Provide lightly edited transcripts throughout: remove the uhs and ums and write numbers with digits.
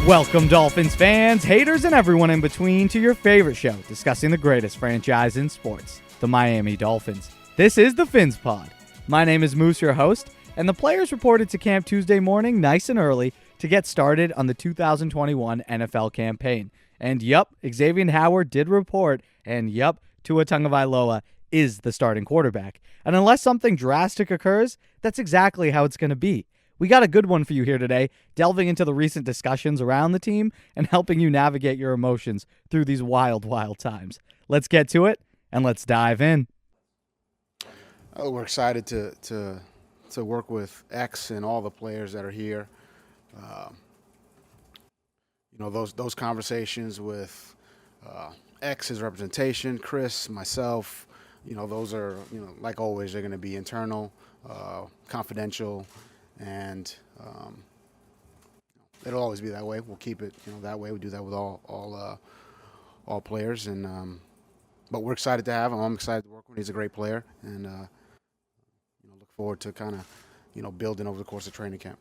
Welcome, Dolphins fans, haters, and everyone in between to your favorite show discussing the greatest franchise in sports, the Miami Dolphins. This is the PhinsPod. My name is Moose, your host, and the players reported to camp Tuesday morning nice and early to get started on the 2021 NFL campaign. And yup, Xavien Howard did report, and yup, TUA TAGOVAILOA is the starting quarterback. And unless something drastic occurs, that's exactly how it's going to be. We got a good one for you here today, delving into the recent discussions around the team and helping you navigate your emotions through these wild, wild times. Let's get to it, and let's dive in. We're excited to work with X and all the players that are here. Those conversations with X's representation, Chris, myself, those are, like always, they're going to be internal, confidential, and it'll always be that way. We'll keep it, that way. We do that with all players, and but we're excited to have him. I'm excited to work with him. He's a great player, and look forward to kind of building over the course of training camp.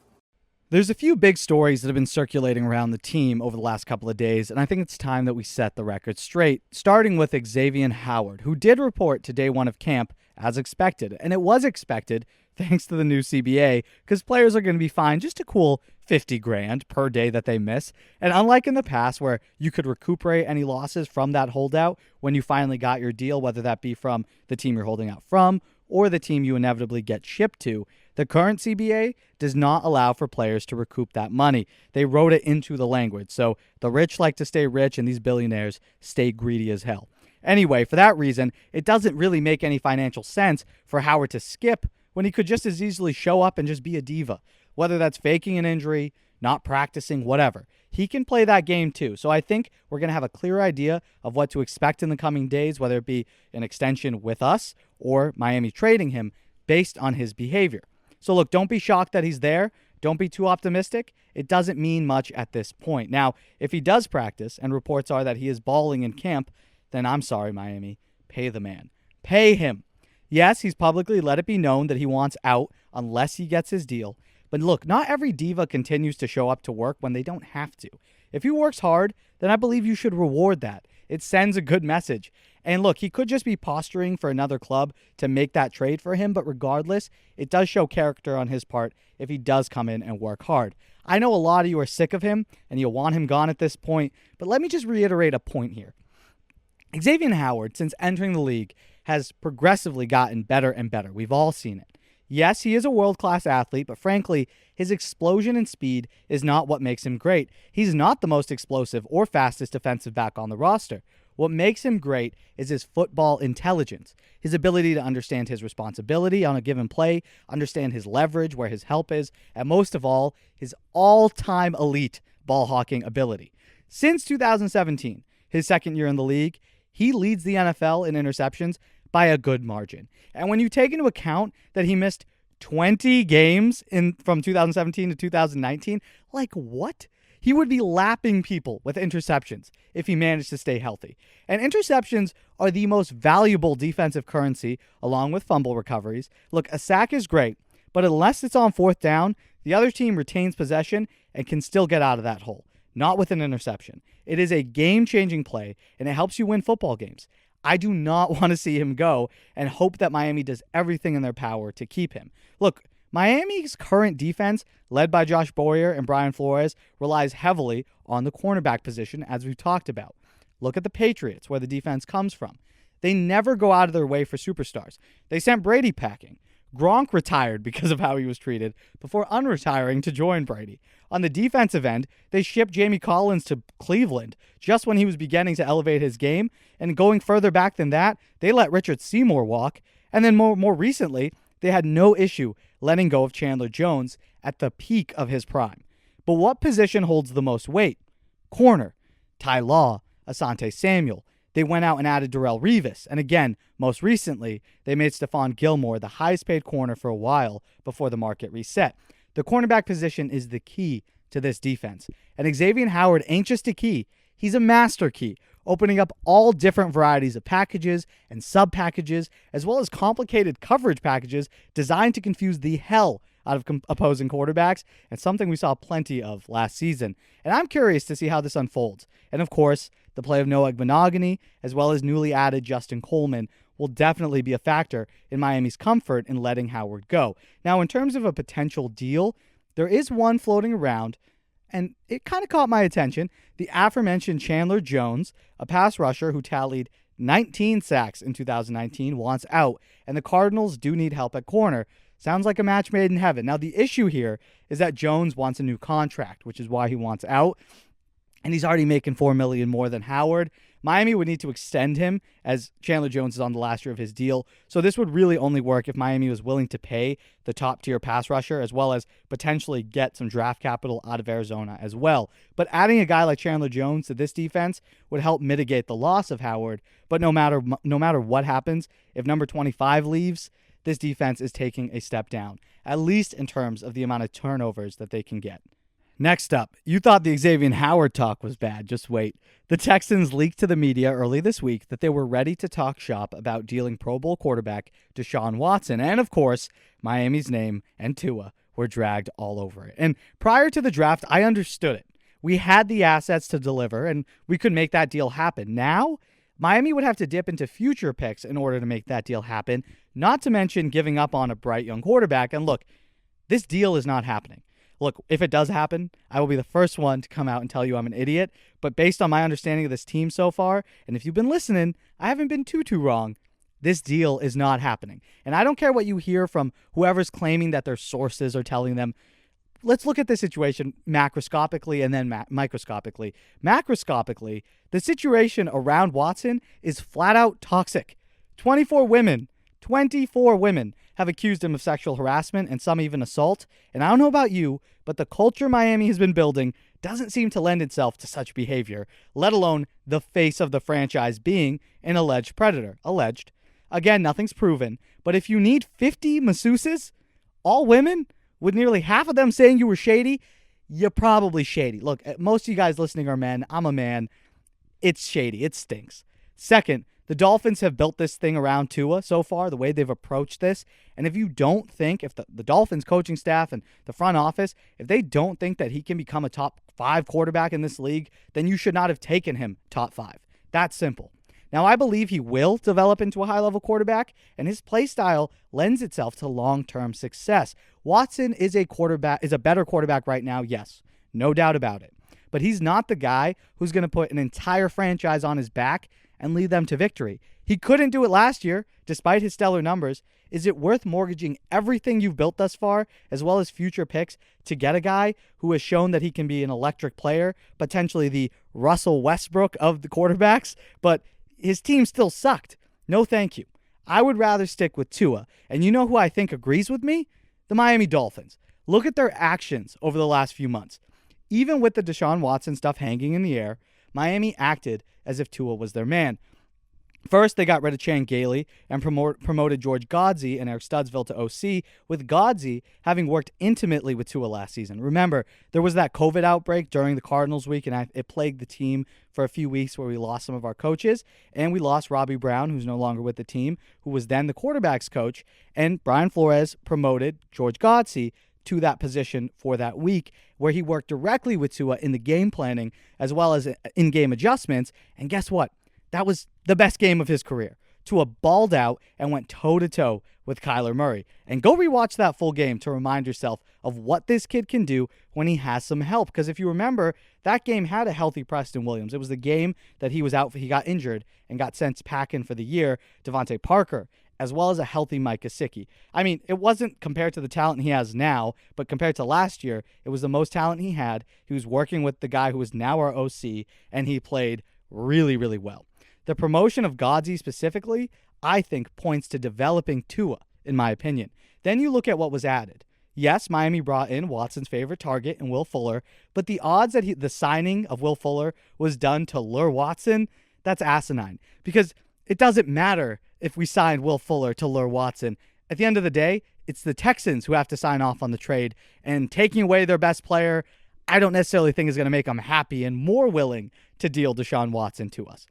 There's a few big stories that have been circulating around the team over the last couple of days, and I think it's time that we set the record straight, starting with Xavien Howard, who did report to day one of camp as expected. And it was expected thanks to the new CBA, because players are going to be fined just a cool $50,000 per day that they miss. And unlike in the past where you could recuperate any losses from that holdout when you finally got your deal, whether that be from the team you're holding out from or the team you inevitably get shipped to, the current CBA does not allow for players to recoup that money. They wrote it into the language. So the rich like to stay rich and these billionaires stay greedy as hell. Anyway, for that reason, it doesn't really make any financial sense for Howard to skip when he could just as easily show up and just be a diva. Whether that's faking an injury, not practicing, whatever. He can play that game too. So I think we're going to have a clear idea of what to expect in the coming days, whether it be an extension with us or Miami trading him based on his behavior. So look, don't be shocked that he's there. Don't be too optimistic. It doesn't mean much at this point. Now, if he does practice and reports are that he is balling in camp, then I'm sorry, Miami. Pay the man. Pay him. Yes, he's publicly let it be known that he wants out unless he gets his deal. But look, not every diva continues to show up to work when they don't have to. If he works hard, then I believe you should reward that. It sends a good message. And look, he could just be posturing for another club to make that trade for him, but regardless, it does show character on his part if he does come in and work hard. I know a lot of you are sick of him and you want him gone at this point, but let me just reiterate a point here. Xavien Howard, since entering the league, has progressively gotten better and better. We've all seen it. Yes, he is a world-class athlete, but frankly, his explosion and speed is not what makes him great. He's not the most explosive or fastest defensive back on the roster. What makes him great is his football intelligence, his ability to understand his responsibility on a given play, understand his leverage, where his help is, and most of all, his all-time elite ball-hawking ability. Since 2017, his second year in the league, he leads the NFL in interceptions by a good margin. And when you take into account that he missed 20 games from 2017 to 2019, like what? He would be lapping people with interceptions if he managed to stay healthy. And interceptions are the most valuable defensive currency along with fumble recoveries. Look, a sack is great, but unless it's on fourth down, the other team retains possession and can still get out of that hole. Not with an interception. It is a game-changing play, and it helps you win football games. I do not want to see him go and hope that Miami does everything in their power to keep him. Look, Miami's current defense, led by Josh Boyer and Brian Flores, relies heavily on the cornerback position, as we've talked about. Look at the Patriots, where the defense comes from. They never go out of their way for superstars. They sent Brady packing. Gronk retired because of how he was treated before unretiring to join Brady. On the defensive end, they shipped Jamie Collins to Cleveland just when he was beginning to elevate his game. And going further back than that, they let Richard Seymour walk. And then more recently, they had no issue letting go of Chandler Jones at the peak of his prime. But what position holds the most weight? Corner. Ty Law, Asante Samuel. They went out and added Darrelle Revis. And again, most recently, they made Stephon Gilmore the highest paid corner for a while before the market reset. The cornerback position is the key to this defense. And Xavien Howard ain't just a key. He's a master key, opening up all different varieties of packages and sub-packages, as well as complicated coverage packages designed to confuse the hell out of opposing quarterbacks, and something we saw plenty of last season. And I'm curious to see how this unfolds. And of course, the play of Noah Monogany, as well as newly added Justin Coleman, will definitely be a factor in Miami's comfort in letting Howard go. Now, in terms of a potential deal, there is one floating around, and it kind of caught my attention. The aforementioned Chandler Jones, a pass rusher who tallied 19 sacks in 2019, wants out, and the Cardinals do need help at corner. Sounds like a match made in heaven. Now, the issue here is that Jones wants a new contract, which is why he wants out, and he's already making $4 million more than Howard. Miami would need to extend him, as Chandler Jones is on the last year of his deal. So this would really only work if Miami was willing to pay the top-tier pass rusher, as well as potentially get some draft capital out of Arizona as well. But adding a guy like Chandler Jones to this defense would help mitigate the loss of Howard. But no matter what happens, if number 25 leaves, this defense is taking a step down, at least in terms of the amount of turnovers that they can get. Next up, you thought the Xavien Howard talk was bad. Just wait. The Texans leaked to the media early this week that they were ready to talk shop about dealing Pro Bowl quarterback Deshaun Watson. And of course, Miami's name and Tua were dragged all over it. And prior to the draft, I understood it. We had the assets to deliver, and we could make that deal happen. Now, Miami would have to dip into future picks in order to make that deal happen, not to mention giving up on a bright young quarterback. And look, this deal is not happening. Look, if it does happen, I will be the first one to come out and tell you I'm an idiot. But based on my understanding of this team so far, and if you've been listening, I haven't been too wrong. This deal is not happening. And I don't care what you hear from whoever's claiming that their sources are telling them. Let's look at this situation macroscopically and then microscopically. Macroscopically, the situation around Watson is flat out toxic. 24 women have accused him of sexual harassment and some even assault. And I don't know about you, but the culture Miami has been building doesn't seem to lend itself to such behavior, let alone the face of the franchise being an alleged predator. Alleged. Again, nothing's proven. But if you need 50 masseuses, all women, with nearly half of them saying you were shady, you're probably shady. Look, most of you guys listening are men. I'm a man. It's shady. It stinks. Second, the Dolphins have built this thing around Tua so far, the way they've approached this. And if you don't think, if the Dolphins coaching staff and the front office, if they don't think that he can become a top 5 quarterback in this league, then you should not have taken him top 5. That's simple. Now, I believe he will develop into a high-level quarterback, and his play style lends itself to long-term success. Watson is a better quarterback right now, yes, no doubt about it. But he's not the guy who's going to put an entire franchise on his back and lead them to victory. He couldn't do it last year, despite his stellar numbers. Is it worth mortgaging everything you've built thus far, as well as future picks, to get a guy who has shown that he can be an electric player, potentially the Russell Westbrook of the quarterbacks, but his team still sucked? No thank you. I would rather stick with Tua. And you know who I think agrees with me? The Miami Dolphins. Look at their actions over the last few months. Even with the Deshaun Watson stuff hanging in the air, Miami acted as if Tua was their man. First, they got rid of Chan Gailey and promoted George Godsey and Eric Studsville to OC, with Godsey having worked intimately with Tua last season. Remember, there was that COVID outbreak during the Cardinals week, and it plagued the team for a few weeks where we lost some of our coaches, and we lost Robbie Brown, who's no longer with the team, who was then the quarterback's coach, and Brian Flores promoted George Godsey to that position for that week, where he worked directly with Tua in the game planning as well as in-game adjustments. And guess what? That was the best game of his career. Tua balled out and went toe-to-toe with Kyler Murray. And go rewatch that full game to remind yourself of what this kid can do when he has some help. Because if you remember, that game had a healthy Preston Williams. It was the game that he was out for. He got injured and got sent packing for the year. Devontae Parker, as well as a healthy Mike Gesicki. I mean, it wasn't compared to the talent he has now, but compared to last year, it was the most talent he had. He was working with the guy who is now our OC, and he played really, really well. The promotion of Godsey specifically, I think, points to developing Tua, in my opinion. Then you look at what was added. Yes, Miami brought in Watson's favorite target in Will Fuller, but the odds that the signing of Will Fuller was done to lure Watson, that's asinine. Because it doesn't matter if we signed Will Fuller to lure Watson. At the end of the day, it's the Texans who have to sign off on the trade, and taking away their best player, I don't necessarily think is going to make them happy and more willing to deal Deshaun Watson to us.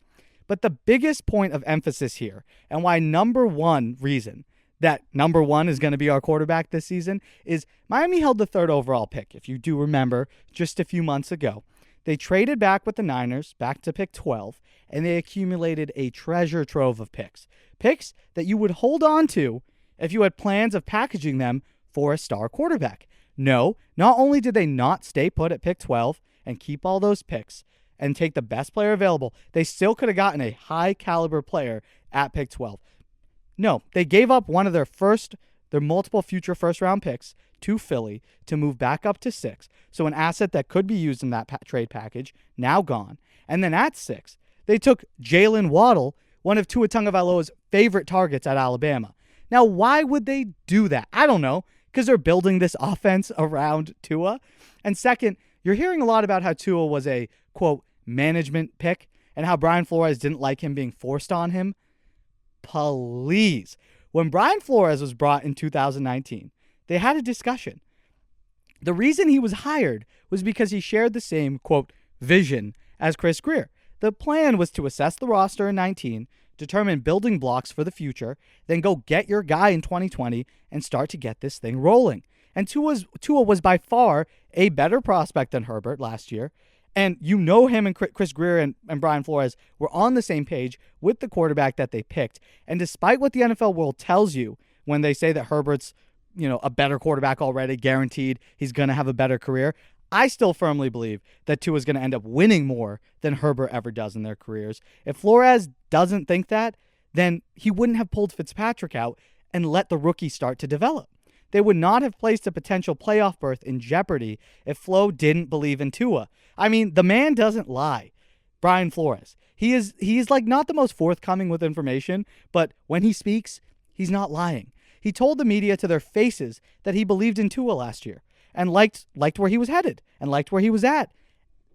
But the biggest point of emphasis here, and why number one reason that number one is going to be our quarterback this season is Miami held the third overall pick. If you do remember, just a few months ago, they traded back with the Niners, back to pick 12, and they accumulated a treasure trove of picks. Picks that you would hold on to if you had plans of packaging them for a star quarterback. No, not only did they not stay put at pick 12 and keep all those picks and take the best player available, they still could have gotten a high caliber player at pick 12. No, they gave up one of their multiple future first round picks to Philly to move back up to 6. So an asset that could be used in that trade package, now gone. And then at 6, they took Jaylen Waddle, one of Tua Tagovailoa's favorite targets at Alabama. Now, why would they do that? I don't know, because they're building this offense around Tua. And second, you're hearing a lot about how Tua was a, quote, management pick and how Brian Flores didn't like him being forced on him. Please. When Brian Flores was brought in 2019, they had a discussion. The reason he was hired was because he shared the same, quote, vision as Chris Grier. The plan was to assess the roster in 19, determine building blocks for the future, then go get your guy in 2020 and start to get this thing rolling. And Tua was by far a better prospect than Herbert last year. And you know him and Chris Grier and Brian Flores were on the same page with the quarterback that they picked. And despite what the NFL world tells you when they say that Herbert's, a better quarterback already, guaranteed he's going to have a better career, I still firmly believe that Tua is going to end up winning more than Herbert ever does in their careers. If Flores doesn't think that, then he wouldn't have pulled Fitzpatrick out and let the rookie start to develop. They would not have placed a potential playoff berth in jeopardy if Flo didn't believe in Tua. I mean, the man doesn't lie. Brian Flores. He is like not the most forthcoming with information, but when he speaks, he's not lying. He told the media to their faces that he believed in Tua last year and liked where he was headed and liked where he was at.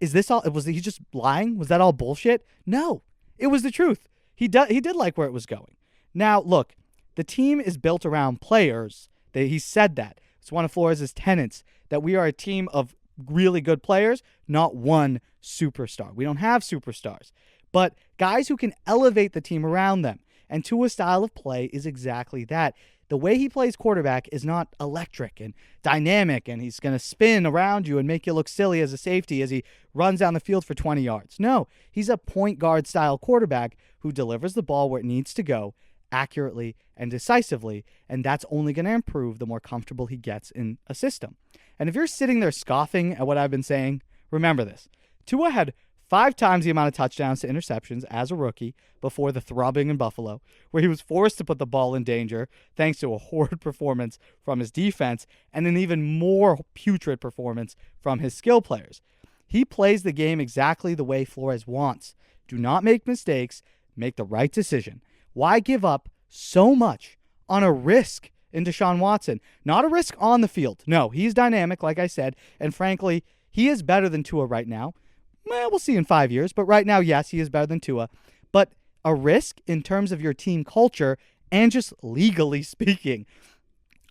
Is this all? Was he just lying? Was that all bullshit? No, it was the truth. He did like where it was going. Now, look, the team is built around players. He said that. It's one of Flores' tenets, that we are a team of really good players, not one superstar. We don't have superstars, but guys who can elevate the team around them. And Tua's style of play is exactly that. The way he plays quarterback is not electric and dynamic, and he's going to spin around you and make you look silly as a safety as he runs down the field for 20 yards. No, he's a point guard style quarterback who delivers the ball where it needs to go accurately and decisively, and that's only going to improve the more comfortable he gets in a system. And if you're sitting there scoffing at what I've been saying, remember this. Tua had 5 times the amount of touchdowns to interceptions as a rookie before the throbbing in Buffalo, where he was forced to put the ball in danger thanks to a horrid performance from his defense and an even more putrid performance from his skill players. He plays the game exactly the way Flores wants. Do not make mistakes. Make the right decision. Why give up so much on a risk in Deshaun Watson? Not a risk on the field. No, he's dynamic, like I said, and frankly, he is better than Tua right now. Well, we'll see in 5 years, but right now, yes, he is better than Tua. But a risk in terms of your team culture and just legally speaking.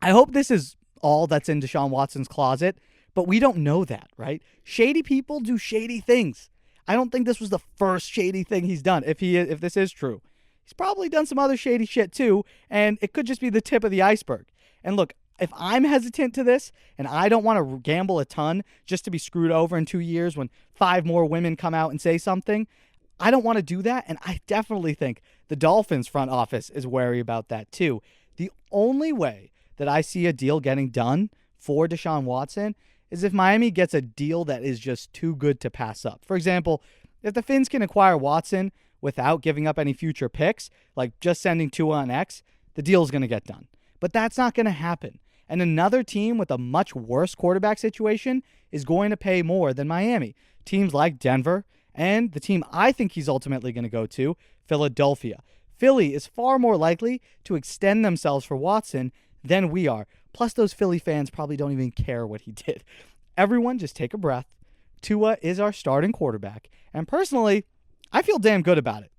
I hope this is all that's in Deshaun Watson's closet, but we don't know that, right? Shady people do shady things. I don't think this was the first shady thing he's done, if this is true. He's probably done some other shady shit too, and it could just be the tip of the iceberg. And look, if I'm hesitant to this, and I don't want to gamble a ton just to be screwed over in 2 years when 5 more women come out and say something, I don't want to do that, and I definitely think the Dolphins front office is wary about that too. The only way that I see a deal getting done for Deshaun Watson is if Miami gets a deal that is just too good to pass up. For example, if the Fins can acquire Watson without giving up any future picks, like just sending Tua on X, the deal is going to get done. But that's not going to happen. And another team with a much worse quarterback situation is going to pay more than Miami. Teams like Denver and the team I think he's ultimately going to go to, Philadelphia. Philly is far more likely to extend themselves for Watson than we are. Plus, those Philly fans probably don't even care what he did. Everyone just take a breath. Tua is our starting quarterback. And personally, I feel damn good about it.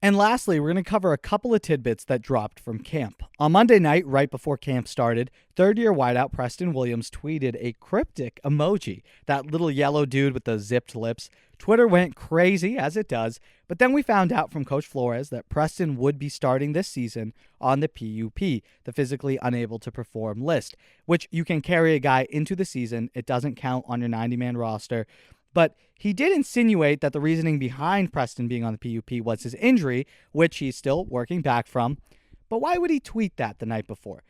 And lastly, we're going to cover a couple of tidbits that dropped from camp. On Monday night, right before camp started, third-year wideout Preston Williams tweeted a cryptic emoji, that little yellow dude with the zipped lips. Twitter went crazy, as it does, but then we found out from Coach Flores that Preston would be starting this season on the PUP, the physically unable to perform list, which you can carry a guy into the season. It doesn't count on your 90-man roster. But he did insinuate that the reasoning behind Preston being on the PUP was his injury, which he's still working back from. But why would he tweet that the night before?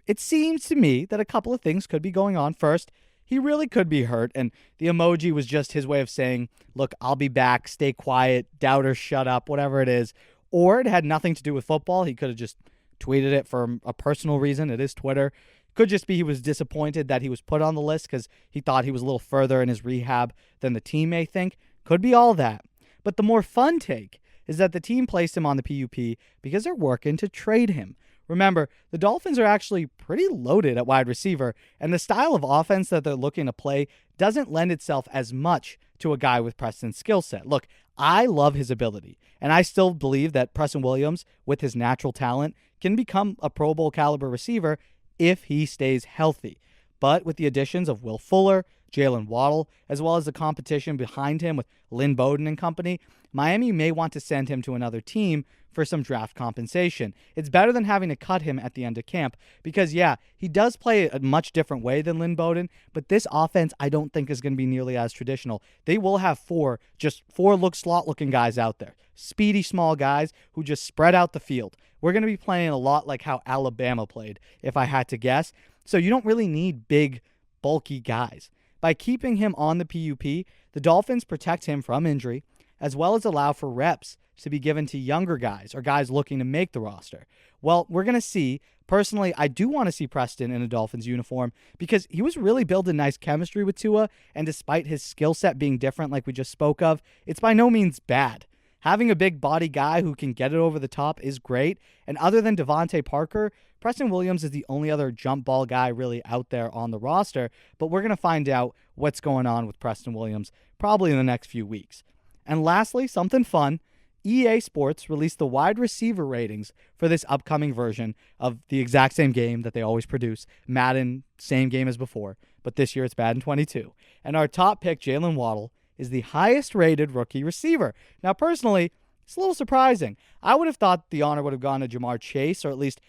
It seems to me that a couple of things could be going on. First, he really could be hurt, and the emoji was just his way of saying, look, I'll be back, stay quiet, doubter, shut up, whatever it is. Or it had nothing to do with football. He could have just tweeted it for a personal reason. It is Twitter. Could just be he was disappointed that he was put on the list because he thought he was a little further in his rehab than the team may think. Could be all that. But the more fun take is that the team placed him on the PUP because they're working to trade him. Remember, the Dolphins are actually pretty loaded at wide receiver, and the style of offense that they're looking to play doesn't lend itself as much to a guy with Preston's skill set. Look, I love his ability, and I still believe that Preston Williams, with his natural talent, can become a Pro Bowl caliber receiver if he stays healthy. But with the additions of Will Fuller, Jaylen Waddle, as well as the competition behind him with Lynn Bowden and company, Miami may want to send him to another team for some draft compensation. It's better than having to cut him at the end of camp because, yeah, he does play a much different way than Lynn Bowden, but this offense I don't think is going to be nearly as traditional. They will have four slot-looking guys out there, speedy small guys who just spread out the field. We're going to be playing a lot like how Alabama played, if I had to guess. So you don't really need big, bulky guys. By keeping him on the PUP, the Dolphins protect him from injury, as well as allow for reps to be given to younger guys or guys looking to make the roster. Well, we're going to see. Personally, I do want to see Preston in a Dolphins uniform because he was really building nice chemistry with Tua, and despite his skill set being different like we just spoke of, it's by no means bad. Having a big body guy who can get it over the top is great, and other than Devontae Parker, Preston Williams is the only other jump ball guy really out there on the roster, but we're going to find out what's going on with Preston Williams probably in the next few weeks. And lastly, something fun, EA Sports released the wide receiver ratings for this upcoming version of the exact same game that they always produce, Madden, same game as before, but this year it's Madden 22. And our top pick, Jaylen Waddle, is the highest rated rookie receiver. Now, personally, it's a little surprising. I would have thought the honor would have gone to Jamar Chase, or at least,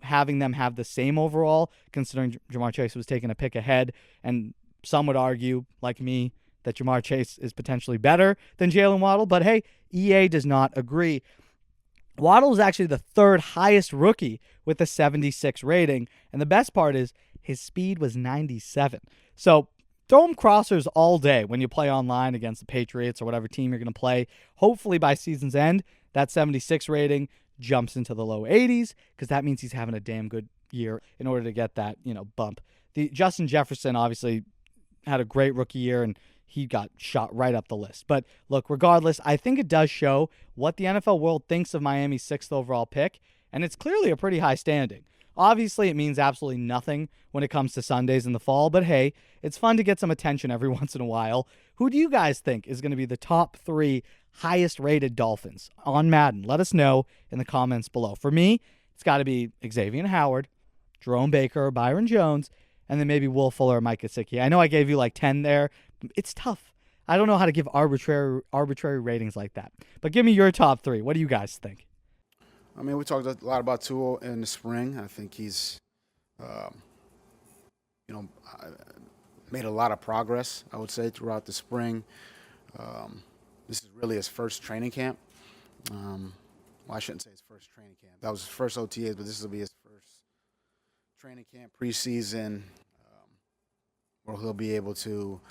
having them have the same overall, considering Jamar Chase was taking a pick ahead. And some would argue, like me, that Jamar Chase is potentially better than Jaylen Waddle. But hey, EA does not agree. Waddle is actually the third highest rookie with a 76 rating. And the best part is his speed was 97. So throw him crossers all day when you play online against the Patriots or whatever team you're going to play. Hopefully by season's end, that 76 rating jumps into the low 80s because that means he's having a damn good year in order to get that, bump. The Justin Jefferson obviously had a great rookie year and he got shot right up the list. But look, regardless, I think it does show what the NFL world thinks of Miami's 6th overall pick, and it's clearly a pretty high standing. Obviously, it means absolutely nothing when it comes to Sundays in the fall, but hey, it's fun to get some attention every once in a while. Who do you guys think is going to be the top 3 highest rated Dolphins on Madden? Let us know in the comments below. For me, it's got to be Xavien Howard, Jerome Baker, Byron Jones, and then maybe Will Fuller or Mike Gesicki. I know I gave you like 10 there. It's tough. I don't know how to give arbitrary ratings like that. But give me your top 3. What do you guys think? I mean, we talked a lot about Tua in the spring. I think he's, made a lot of progress, I would say, throughout the spring. This is really his first training camp. Well, I shouldn't say his first training camp. That was his first OTAs, but this will be his first training camp preseason where he'll be able to,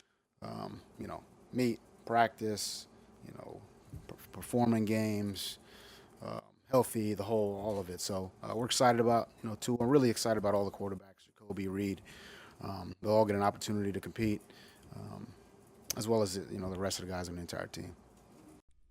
meet, practice, perform in games, healthy, all of it. So we're excited about, Tua. We're really excited about all the quarterbacks, Jacoby, Reed. They'll all get an opportunity to compete, as well as, the rest of the guys on the entire team.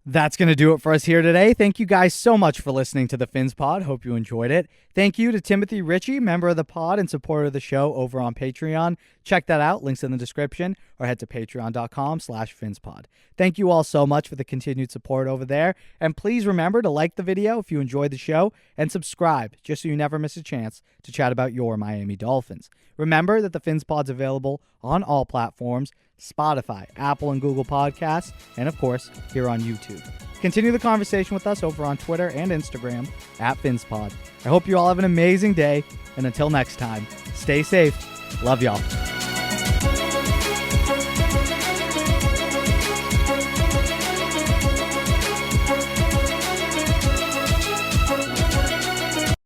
That's going to do it for us here today. Thank you guys so much for listening to the PhinsPod. Hope you enjoyed it. Thank you to Timothy Ritchie, member of the pod and supporter of the show over on Patreon. Check that out. Links in the description, or head to patreon.com/PhinsPod. Thank you all so much for the continued support over there. And please remember to like the video if you enjoyed the show and subscribe just so you never miss a chance to chat about your Miami Dolphins. Remember that the PhinsPod's available on all platforms: Spotify, Apple and Google Podcasts, and of course, here on YouTube. Continue the conversation with us over on Twitter and Instagram at PhinsPod. I hope you all have an amazing day, and until next time, stay safe. Love y'all.